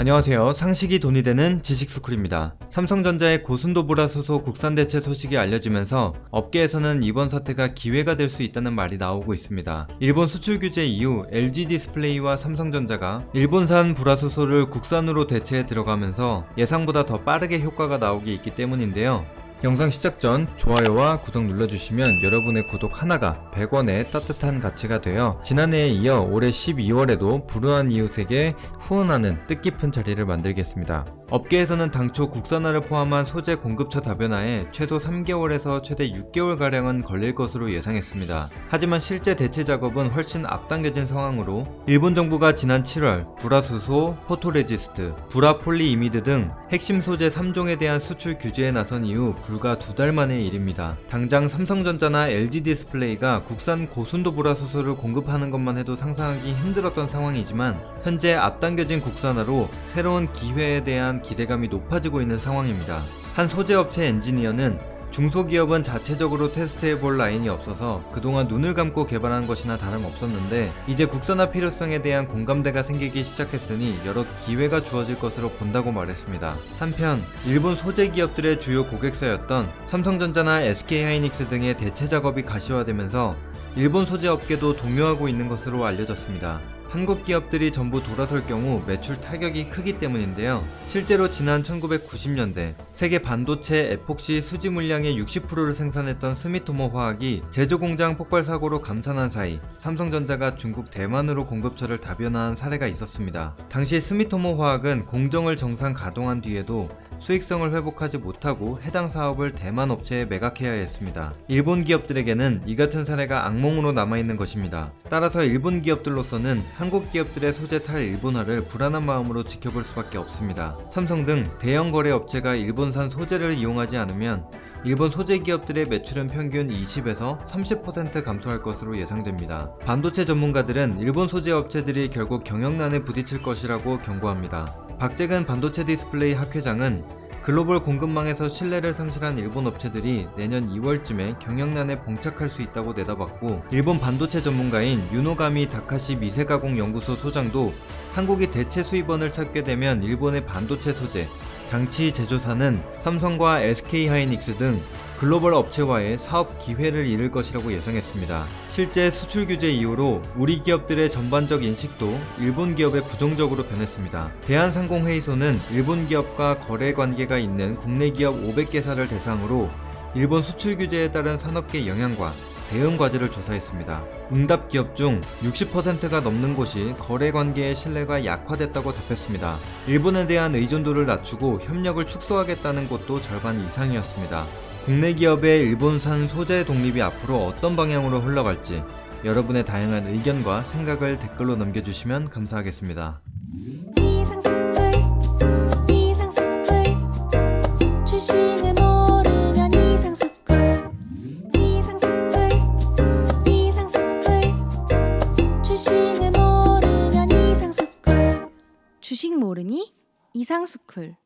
안녕하세요. 상식이 돈이 되는 지식스쿨입니다. 삼성전자의 고순도 불화수소 국산 대체 소식이 알려지면서 업계에서는 이번 사태가 기회가 될 수 있다는 말이 나오고 있습니다. 일본 수출 규제 이후 LG 디스플레이와 삼성전자가 일본산 불화수소를 국산으로 대체해 들어가면서 예상보다 더 빠르게 효과가 나오기 있기 때문인데요. 영상 시작 전 좋아요와 구독 눌러주시면 여러분의 구독 하나가 100원의 따뜻한 가치가 되어 지난해에 이어 올해 12월에도 불우한 이웃에게 후원하는 뜻깊은 자리를 만들겠습니다. 업계에서는 당초 국산화를 포함한 소재 공급처 다변화에 최소 3개월에서 최대 6개월가량은 걸릴 것으로 예상했습니다. 하지만 실제 대체 작업은 훨씬 앞당겨진 상황으로 일본 정부가 지난 7월 불화수소, 포토레지스트, 불화폴리이미드 등 핵심 소재 3종에 대한 수출 규제에 나선 이후 불과 2달 만의 일입니다. 당장 삼성전자나 LG 디스플레이가 국산 고순도 불화수소를 공급하는 것만 해도 상상하기 힘들었던 상황이지만 현재 앞당겨진 국산화로 새로운 기회에 대한 기대감이 높아지고 있는 상황입니다. 한 소재업체 엔지니어는 중소기업은 자체적으로 테스트해볼 라인이 없어서 그동안 눈을 감고 개발한 것이나 다름없었는데 이제 국산화 필요성에 대한 공감대가 생기기 시작했으니 여러 기회가 주어질 것으로 본다고 말했습니다. 한편 일본 소재 기업들의 주요 고객사였던 삼성전자나 SK하이닉스 등의 대체 작업이 가시화되면서 일본 소재 업계도 동요하고 있는 것으로 알려졌습니다. 한국 기업들이 전부 돌아설 경우 매출 타격이 크기 때문인데요. 실제로 지난 1990년대 세계 반도체 에폭시 수지 물량의 60%를 생산했던 스미토모 화학이 제조 공장 폭발 사고로 감산한 사이 삼성전자가 중국 대만으로 공급처를 다변화한 사례가 있었습니다. 당시 스미토모 화학은 공정을 정상 가동한 뒤에도 수익성을 회복하지 못하고 해당 사업을 대만 업체에 매각해야 했습니다. 일본 기업들에게는 이 같은 사례가 악몽으로 남아있는 것입니다. 따라서 일본 기업들로서는 한국 기업들의 소재 탈일본화를 불안한 마음으로 지켜볼 수밖에 없습니다. 삼성 등 대형 거래 업체가 일본산 소재를 이용하지 않으면 일본 소재 기업들의 매출은 평균 20에서 30% 감소할 것으로 예상됩니다. 반도체 전문가들은 일본 소재 업체들이 결국 경영난에 부딪힐 것이라고 경고합니다. 박재근 반도체 디스플레이 학회장은 글로벌 공급망에서 신뢰를 상실한 일본 업체들이 내년 2월쯤에 경영난에 봉착할 수 있다고 내다봤고, 일본 반도체 전문가인 유노가미 다카시 미세가공 연구소 소장도 한국이 대체 수입원을 찾게 되면 일본의 반도체 소재, 장치 제조사는 삼성과 SK하이닉스 등 글로벌 업체와의 사업 기회를 잃을 것이라고 예상했습니다. 실제 수출 규제 이후로 우리 기업들의 전반적 인식도 일본 기업에 부정적으로 변했습니다. 대한상공회의소는 일본 기업과 거래 관계가 있는 국내 기업 500개사를 대상으로 일본 수출 규제에 따른 산업계 영향과 대응 과제를 조사했습니다. 응답 기업 중 60%가 넘는 곳이 거래 관계의 신뢰가 약화됐다고 답했습니다. 일본에 대한 의존도를 낮추고 협력을 축소하겠다는 곳도 절반 이상이었습니다. 국내 기업의 일본산 소재 독립이 앞으로 어떤 방향으로 흘러갈지 여러분의 다양한 의견과 생각을 댓글로 남겨주시면 감사하겠습니다. 주식을 모르면 이상스쿨 주식을 모르면 이상스쿨 주식 모르니 이상스쿨